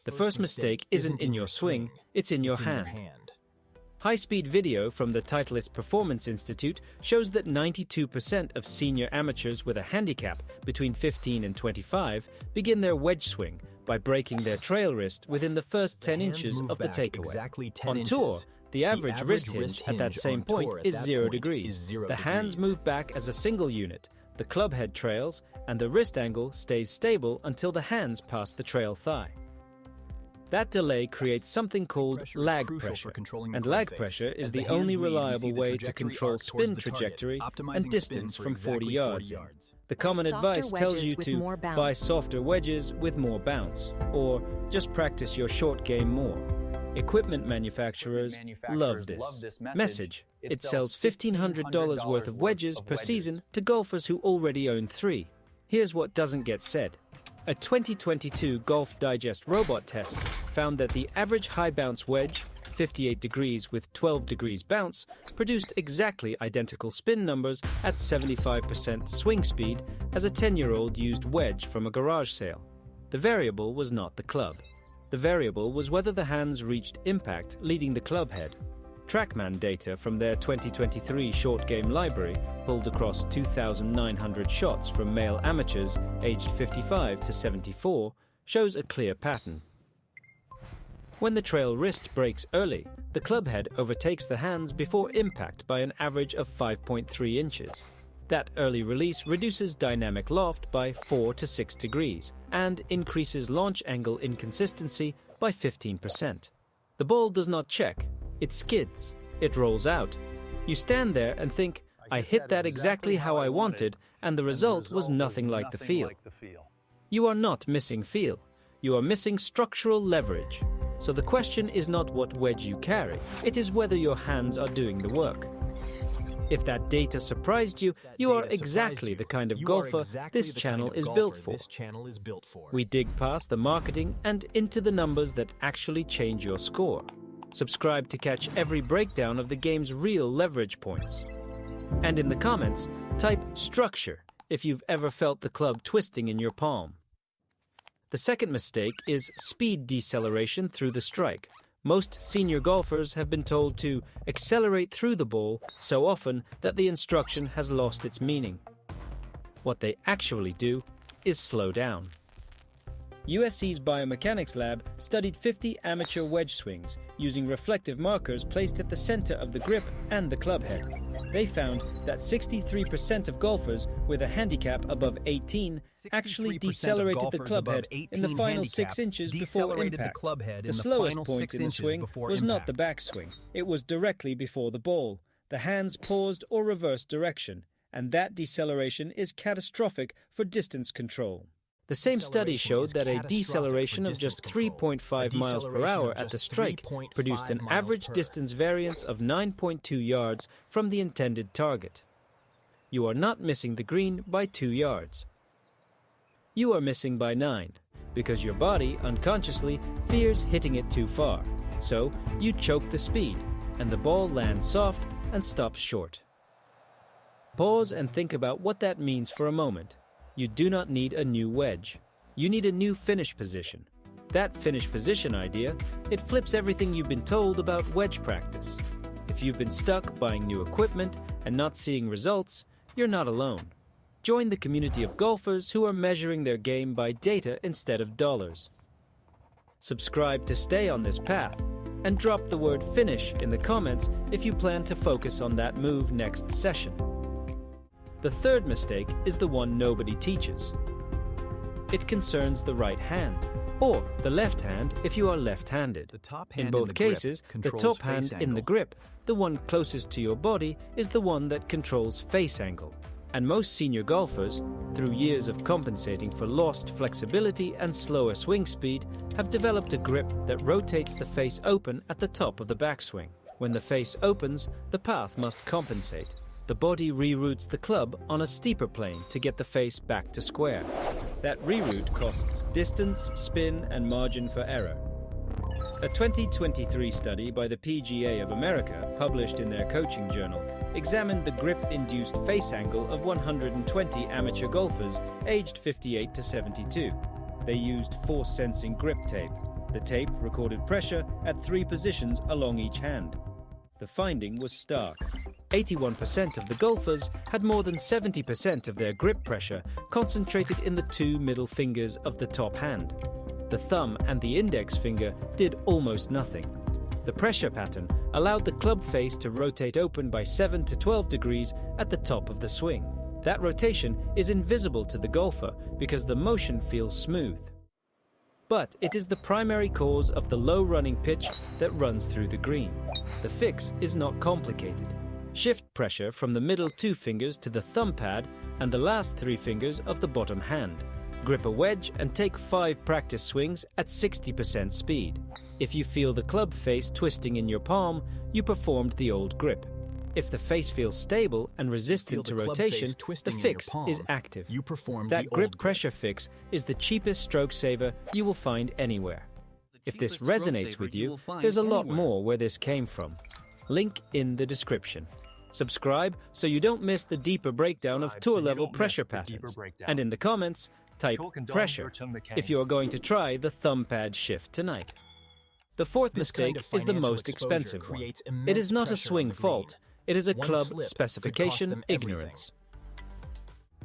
The first mistake isn't in your swing, it's in your hand. High-speed video from the Titleist Performance Institute shows that 92% of senior amateurs with a handicap between 15 and 25 begin their wedge swing by breaking their trail wrist within the first 10 inches of the takeaway. On tour, the average wrist hinge at that same point is 0 degrees. The hands move back as a single unit, the club head trails, and the wrist angle stays stable until the hands pass the trail thigh. That delay creates something called lag pressure, and lag pressure is the only reliable way to control spin trajectory and distance from 40 yards. The common advice tells you to buy softer wedges with more bounce, or just practice your short game more. Equipment manufacturers love this message. It sells $1,500 worth of wedges per season to golfers who already own 3. Here's what doesn't get said. A 2022 Golf Digest robot test found that the average high bounce wedge, 58 degrees with 12 degrees bounce, produced exactly identical spin numbers at 75% swing speed as a 10-year-old used wedge from a garage sale. The variable was not the club. The variable was whether the hands reached impact leading the club head. TrackMan data from their 2023 short game library, pulled across 2,900 shots from male amateurs aged 55 to 74, shows a clear pattern. When the trail wrist breaks early, the club head overtakes the hands before impact by an average of 5.3 inches. That early release reduces dynamic loft by 4 to 6 degrees and increases launch angle inconsistency by 15%. The ball does not check. It skids. It rolls out. You stand there and think, I hit that exactly how I wanted, and the result was nothing like the feel. You are not missing feel. You are missing structural leverage. So the question is not what wedge you carry. It is whether your hands are doing the work. If that data surprised you, you are exactly the kind of golfer this channel is built for. We dig past the marketing and into the numbers that actually change your score. Subscribe to catch every breakdown of the game's real leverage points. And in the comments, type structure if you've ever felt the club twisting in your palm. The second mistake is speed deceleration through the strike. Most senior golfers have been told to accelerate through the ball so often that the instruction has lost its meaning. What they actually do is slow down. USC's Biomechanics Lab studied 50 amateur wedge swings using reflective markers placed at the center of the grip and the club head. They found that 63% of golfers with a handicap above 18 actually decelerated the club head in the final 6 inches before impact. The slowest point in the swing was not the backswing. It was directly before the ball. The hands paused or reversed direction, and that deceleration is catastrophic for distance control. The same study showed that a deceleration of just 3.5 miles per hour at the strike produced an average distance variance of 9.2 yards from the intended target. You are not missing the green by 2 yards. You are missing by 9, because your body unconsciously fears hitting it too far. So you choke the speed, and the ball lands soft and stops short. Pause and think about what that means for a moment. You do not need a new wedge. You need a new finish position. That finish position idea, it flips everything you've been told about wedge practice. If you've been stuck buying new equipment and not seeing results, you're not alone. Join the community of golfers who are measuring their game by data instead of dollars. Subscribe to stay on this path, and drop the word finish in the comments if you plan to focus on that move next session. The third mistake is the one nobody teaches. It concerns the right hand, or the left hand if you are left-handed. In both cases, the top hand in the grip, the one closest to your body, is the one that controls face angle. And most senior golfers, through years of compensating for lost flexibility and slower swing speed, have developed a grip that rotates the face open at the top of the backswing. When the face opens, the path must compensate. The body reroutes the club on a steeper plane to get the face back to square. That reroute costs distance, spin, and margin for error. A 2023 study by the PGA of America, published in their coaching journal, examined the grip-induced face angle of 120 amateur golfers aged 58 to 72. They used force-sensing grip tape. The tape recorded pressure at 3 positions along each hand. The finding was stark. 81% of the golfers had more than 70% of their grip pressure concentrated in the 2 middle fingers of the top hand. The thumb and the index finger did almost nothing. The pressure pattern allowed the club face to rotate open by 7 to 12 degrees at the top of the swing. That rotation is invisible to the golfer because the motion feels smooth. But it is the primary cause of the low running pitch that runs through the green. The fix is not complicated. Shift pressure from the middle 2 fingers to the thumb pad and the last 3 fingers of the bottom hand. Grip a wedge and take 5 practice swings at 60% speed. If you feel the club face twisting in your palm, you performed the old grip. If the face feels stable and resistant to rotation, the fix is active. That grip pressure fix is the cheapest stroke saver you will find anywhere. If this resonates with you, there's a lot more where this came from. Link in the description. Subscribe so you don't miss the deeper breakdown of tour-level pressure patterns. And in the comments, type pressure if you are going to try the thumb pad shift tonight. The fourth mistake is the most expensive one. It is not a swing fault. It is a club specification ignorance.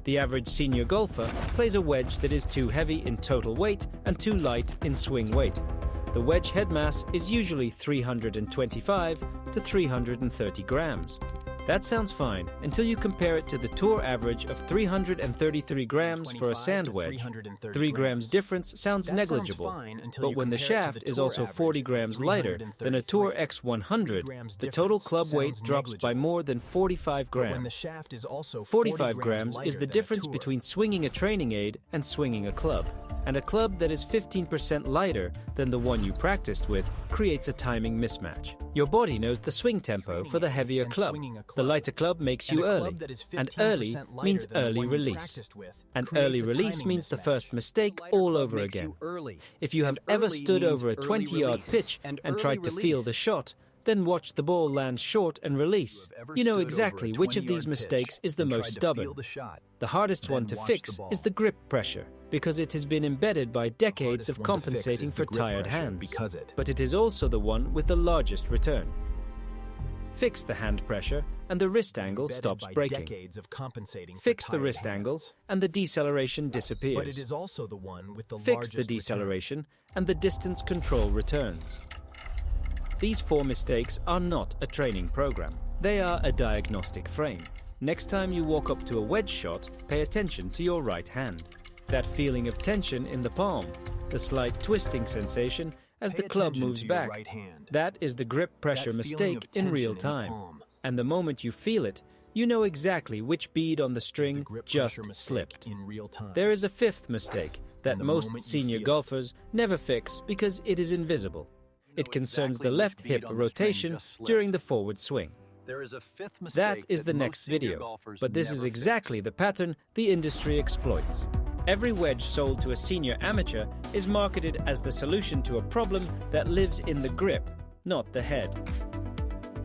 The average senior golfer plays a wedge that is too heavy in total weight and too light in swing weight. The wedge head mass is usually 325 to 330 grams. That sounds fine until you compare it to the tour average of 333 grams for a sand wedge. 3 grams difference sounds negligible, but when the shaft is also 40 grams lighter than a Tour X100, the total club weight drops by more than 45 grams. 45 grams is the difference between swinging a training aid and swinging a club. And a club that is 15% lighter than the one you practiced with creates a timing mismatch. Your body knows the swing tempo for the heavier club. The lighter club makes you early, and early means early release. And early release means the first mistake all over again. If you have ever stood over a 20-yard pitch and tried to feel the shot, then watch the ball land short and release. You know exactly which of these mistakes is the most stubborn. The hardest one to fix is the grip pressure, because it has been embedded by decades of compensating for tired hands. But it is also the one with the largest return. Fix the hand pressure and the wrist angle stops breaking. Fix the wrist angle and the deceleration disappears. Fix the deceleration and the distance control returns. These 4 mistakes are not a training program. They are a diagnostic frame. Next time you walk up to a wedge shot, pay attention to your right hand. That feeling of tension in the palm, the slight twisting sensation as the club moves back. That is the grip pressure mistake in real time. And the moment you feel it, you know exactly which bead on the string just slipped. There is a 5th mistake that most senior golfers never fix because it is invisible. It concerns the left hip rotation during the forward swing. That is the next video, but this is exactly the pattern the industry exploits. Every wedge sold to a senior amateur is marketed as the solution to a problem that lives in the grip, not the head.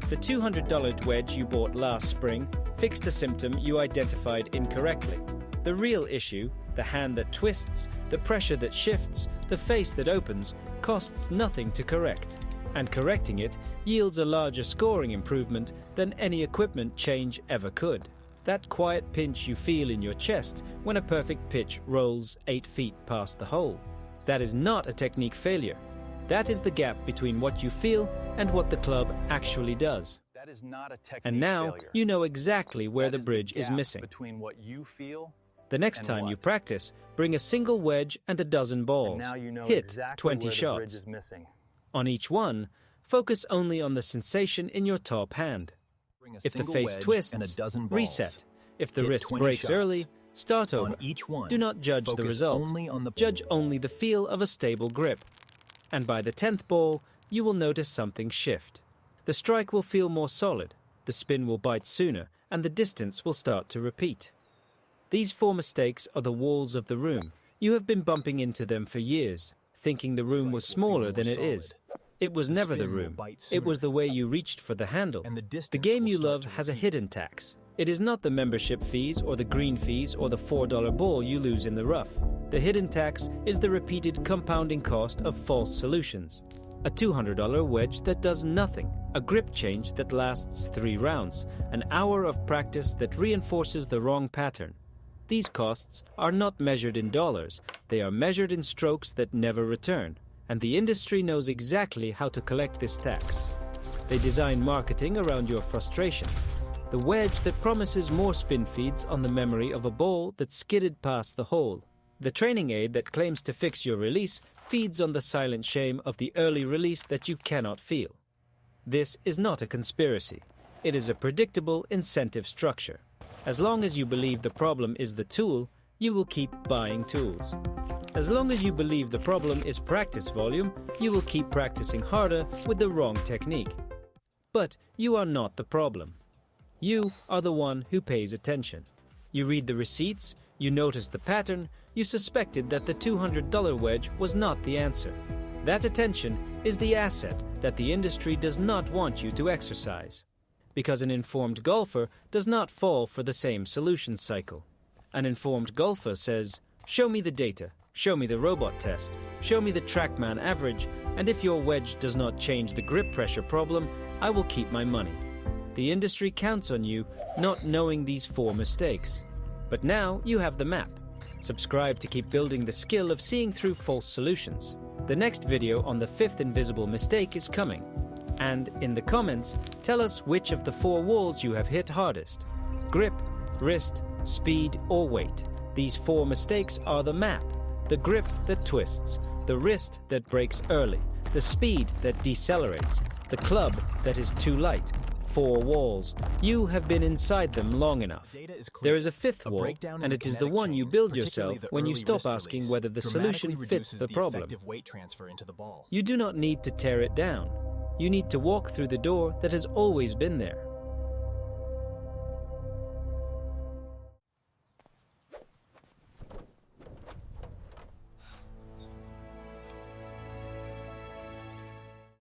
The $200 wedge you bought last spring fixed a symptom you identified incorrectly. The real issue, the hand that twists, the pressure that shifts, the face that opens, costs nothing to correct. And correcting it yields a larger scoring improvement than any equipment change ever could. That quiet pinch you feel in your chest when a perfect pitch rolls 8 feet past the hole. That is not a technique failure. That is the gap between what you feel and what the club actually does. And now you know exactly where the bridge is missing. The next time you practice, bring a single wedge and a dozen balls. Hit 20 shots. On each one, focus only on the sensation in your top hand. If the face twists, reset. If the wrist breaks early, start over. Do not judge the result. Judge only the feel of a stable grip. And by the 10th ball, you will notice something shift. The strike will feel more solid, the spin will bite sooner, and the distance will start to repeat. These 4 mistakes are the walls of the room. You have been bumping into them for years, thinking the room was smaller than it is. It was never the room. It was the way you reached for the handle. The game you love has a hidden tax. It is not the membership fees or the green fees or the $4 ball you lose in the rough. The hidden tax is the repeated compounding cost of false solutions. A $200 wedge that does nothing, a grip change that lasts 3 rounds, an hour of practice that reinforces the wrong pattern. These costs are not measured in dollars, they are measured in strokes that never return, and the industry knows exactly how to collect this tax. They design marketing around your frustration. The wedge that promises more spin feeds on the memory of a ball that skidded past the hole. The training aid that claims to fix your release feeds on the silent shame of the early release that you cannot feel. This is not a conspiracy. It is a predictable incentive structure. As long as you believe the problem is the tool, you will keep buying tools. As long as you believe the problem is practice volume, you will keep practicing harder with the wrong technique. But you are not the problem. You are the one who pays attention. You read the receipts, you notice the pattern, you suspected that the $200 wedge was not the answer. That attention is the asset that the industry does not want you to exercise. Because an informed golfer does not fall for the same solution cycle. An informed golfer says, "Show me the data, show me the robot test, show me the TrackMan average, and if your wedge does not change the grip pressure problem, I will keep my money." The industry counts on you not knowing these 4 mistakes. But now you have the map. Subscribe to keep building the skill of seeing through false solutions. The next video on the 5th invisible mistake is coming. And in the comments, tell us which of the 4 walls you have hit hardest. Grip, wrist, speed, or weight. These 4 mistakes are the map. The grip that twists, the wrist that breaks early, the speed that decelerates, the club that is too light. 4 walls. You have been inside them long enough. There is a 5th wall, and it is the one you build yourself when you stop asking whether the solution fits the problem. You do not need to tear it down. You need to walk through the door that has always been there.